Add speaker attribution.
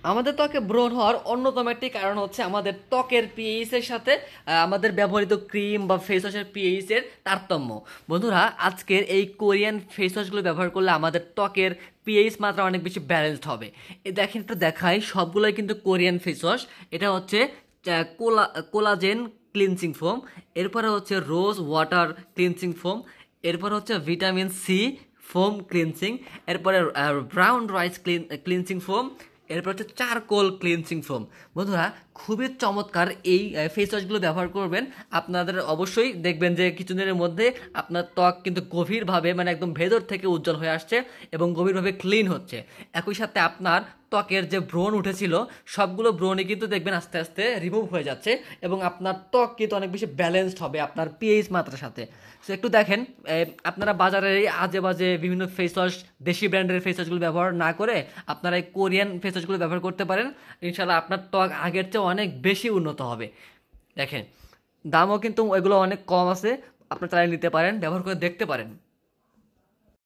Speaker 1: আমাদের ত্বকে ব্রণ হওয়ার অন্যতম একটি কারণ হচ্ছে আমাদের ত্বকের পিএইচ এর সাথে আমাদের ব্যবহৃত ক্রিম বা ফেস ওয়াশের পিএইচ এর তারতম্য। বন্ধুরা, আজকের এই কোরিয়ান ফেস ওয়াশগুলো ব্যবহার করলে আমাদের ত্বকের পিএইচ মাত্রা অনেক বেশি ব্যালেন্সড হবে। দেখেন, একটু দেখাই, সবগুলোই কিন্তু কোরিয়ান ফেস ওয়াশ। এটা হচ্ছে কোলাজেন ক্লিনজিং ফোম, এরপরে হচ্ছে রোজ ওয়াটার ক্লিনজিং ফোম, এরপর হচ্ছে ভিটামিন সি ফোম ক্লিনজিং, এরপরে ব্রাউন রাইস ক্লিনজিং ফোম, এরপর হচ্ছে চারকোল ক্লিনজিং ফোম। বন্ধুরা, খুবই চমৎকার এই ফেস ওয়াশগুলো ব্যবহার করবেন। আপনাদের অবশ্যই দেখবেন যে কিছুদিনের মধ্যে আপনার ত্বক কিন্তু গভীরভাবে, মানে একদম ভেতর থেকে উজ্জ্বল হয়ে আসছে এবং গভীরভাবে ক্লিন হচ্ছে। একই সাথে আপনার ত্বকের যে ব্রণ উঠেছিল সবগুলো ব্রণই কিন্তু দেখবেন আস্তে আস্তে রিমুভ হয়ে যাচ্ছে এবং আপনার ত্বক কিন্তু অনেক বেশি ব্যালেন্সড হবে আপনার পিএইচ মাত্রার সাথে। সো একটু দেখেন, আপনারা বাজারে এই আজে বাজে বিভিন্ন ফেস ওয়াশ, দেশি ব্র্যান্ডের ফেস ওয়াশগুলো ব্যবহার না করে আপনারা এই কোরিয়ান ফেস ওয়াশগুলো ব্যবহার করতে পারেন। ইনশাল্লাহ আপনার ত্বক আগের চেয়ে অনেক বেশি উন্নত হবে। দেখেন, দামও কিন্তু এগুলো অনেক কম আছে, আপনারা চাইলে নিতে পারেন, ব্যবহার করে দেখতে পারেন।